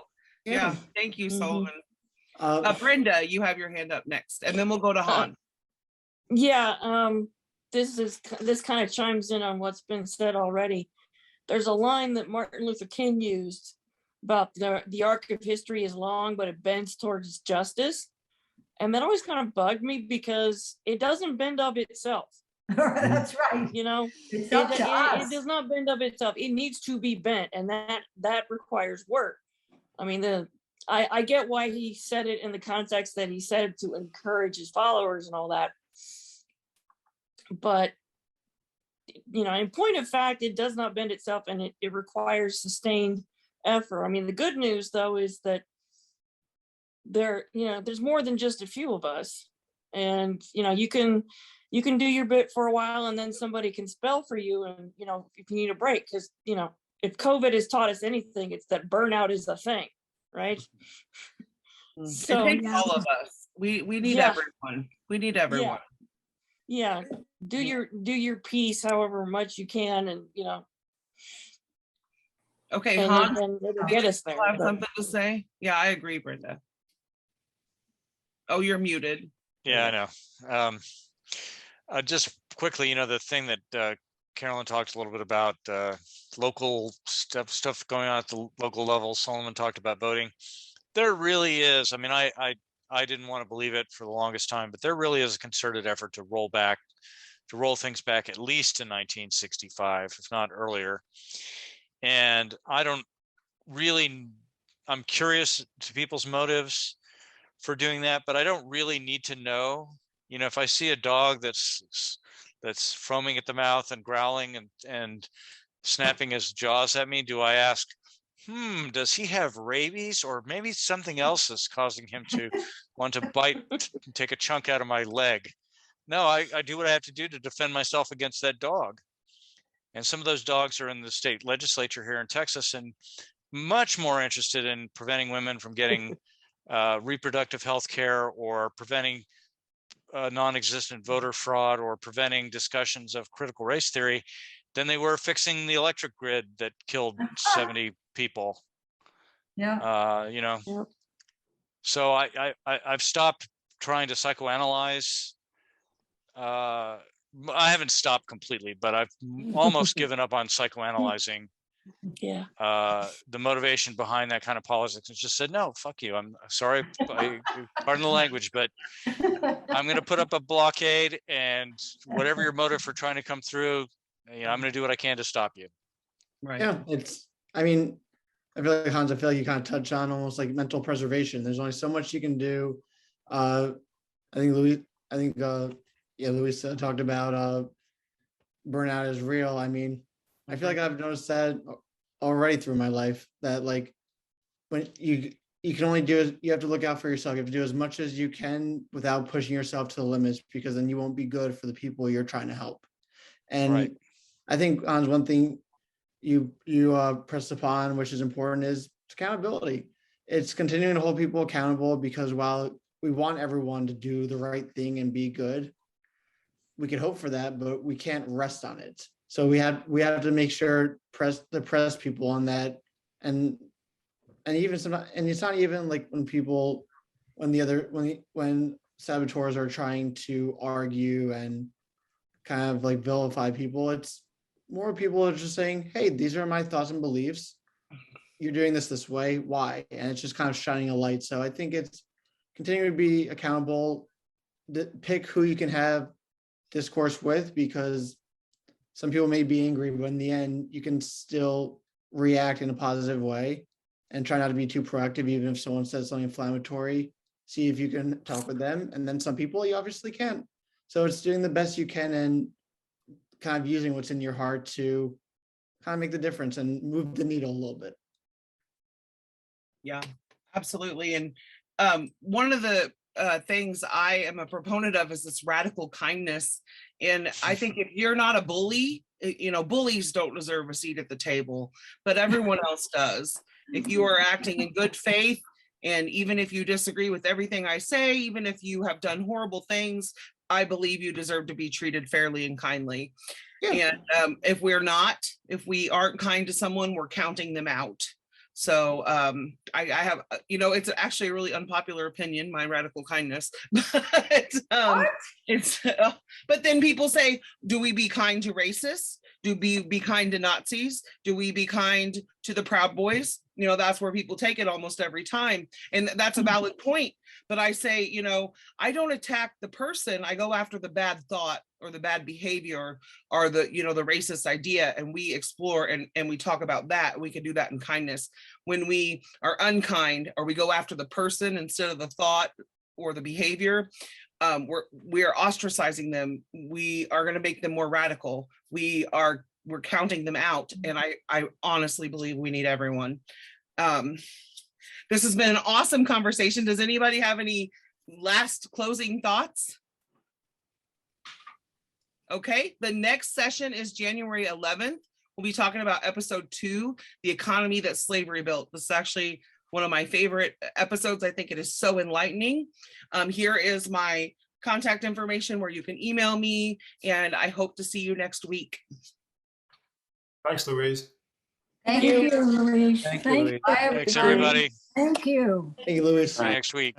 yeah, thank you, Solomon. Brenda, you have your hand up next, and then we'll go to Han.
This kind of chimes in on what's been said already. There's a line that Martin Luther King used about the arc of history is long, but it bends towards justice. And that always kind of bugged me because it doesn't bend of itself.
That's right.
You know,
it's up to us.
It does not bend of itself. It needs to be bent, and that requires work. I mean, I get why he said it in the context that he said it to encourage his followers and all that. But, you know, in point of fact, it does not bend itself, and it requires sustained effort. I mean, the good news, though, is that there's more than just a few of us. And, you know, you can do your bit for a while, and then somebody can spell for you, and, you know, if you need a break, because, you know, if COVID has taught us anything, it's that burnout is a thing, right?
So it takes all of us. We need everyone. We need everyone.
Yeah. Do your piece however much you can, and, you know.
Okay,
and
Han,
it'll get us there.
Have something to say? Yeah, I agree, Brenda. Oh, you're muted.
Yeah, I know. Just quickly, you know, the thing that Carolyn talked a little bit about, local stuff going on at the local level. Solomon talked about voting. There really is. I mean, I didn't want to believe it for the longest time, but there really is a concerted effort to roll things back at least to 1965, if not earlier. And I'm curious to people's motives for doing that, but I don't really need to know. You know, if I see a dog that's foaming at the mouth and growling and snapping his jaws at me, do I ask, does he have rabies, or maybe something else is causing him to want to bite and take a chunk out of my leg? No, I do what I have to do to defend myself against that dog. And some of those dogs are in the state legislature here in Texas and much more interested in preventing women from getting reproductive health care, or preventing non-existent voter fraud, or preventing discussions of critical race theory than they were fixing the electric grid that killed 70 people.
Yeah.
You know, so I've stopped trying to psychoanalyze. I haven't stopped completely, but I've almost given up on psychoanalyzing the motivation behind that kind of politics. And just said, no, fuck you. I'm sorry, pardon the language, but I'm going to put up a blockade, and whatever your motive for trying to come through, you know, I'm going to do what I can to stop you.
Right.
Yeah, I mean, I feel like, Hans, you kind of touch on almost like mental preservation. There's only so much you can do. I think Louise talked about burnout is real. I mean, I feel like I've noticed that already through my life, that like when you can only do, you have to look out for yourself. You have to do as much as you can without pushing yourself to the limits, because then you won't be good for the people you're trying to help. And
Right.
I think on one thing you pressed upon, which is important, is accountability. It's continuing to hold people accountable, because while we want everyone to do the right thing and be good, we can hope for that, but we can't rest on it. So we have to make sure press people on that, and even some, and it's not even like when saboteurs are trying to argue and kind of like vilify people. It's more people are just saying, hey, these are my thoughts and beliefs. You're doing this way. Why? And it's just kind of shining a light. So I think it's continuing to be accountable, pick who you can have discourse with, because some people may be angry, but in the end, you can still react in a positive way and try not to be too proactive. Even if someone says something inflammatory, see if you can talk with them. And then some people you obviously can't. So it's doing the best you can and kind of using what's in your heart to kind of make the difference and move the needle a little bit.
Yeah, absolutely. And one of the things I am a proponent of is this radical kindness. And I think if you're not a bully, bullies don't deserve a seat at the table, but everyone else does. If you are acting in good faith, and even if you disagree with everything I say, even if you have done horrible things, I believe you deserve to be treated fairly and kindly. Yeah. And if we aren't kind to someone, we're counting them out. So I have, it's actually a really unpopular opinion, my radical kindness. But then people say, do we be kind to racists? Do we be kind to Nazis? Do we be kind to the Proud Boys? That's where people take it almost every time. And that's a valid point. But I say, I don't attack the person. I go after the bad thought or the bad behavior or the racist idea. And we explore and we talk about that. We can do that in kindness. When we are unkind or we go after the person instead of the thought or the behavior, we're ostracizing them. We are going to make them more radical. We're counting them out. And I honestly believe we need everyone. This has been an awesome conversation. Does anybody have any last closing thoughts? Okay, the next session is January 11th. We'll be talking about episode 2, the economy that slavery built. This is actually one of my favorite episodes. I think it is so enlightening. Here is my contact information where you can email me, and I hope to see you next week.
Thanks, Louise.
Thank you, Louise.
Thanks, everybody.
Thank you.
Thank you, Louise.
See you next week.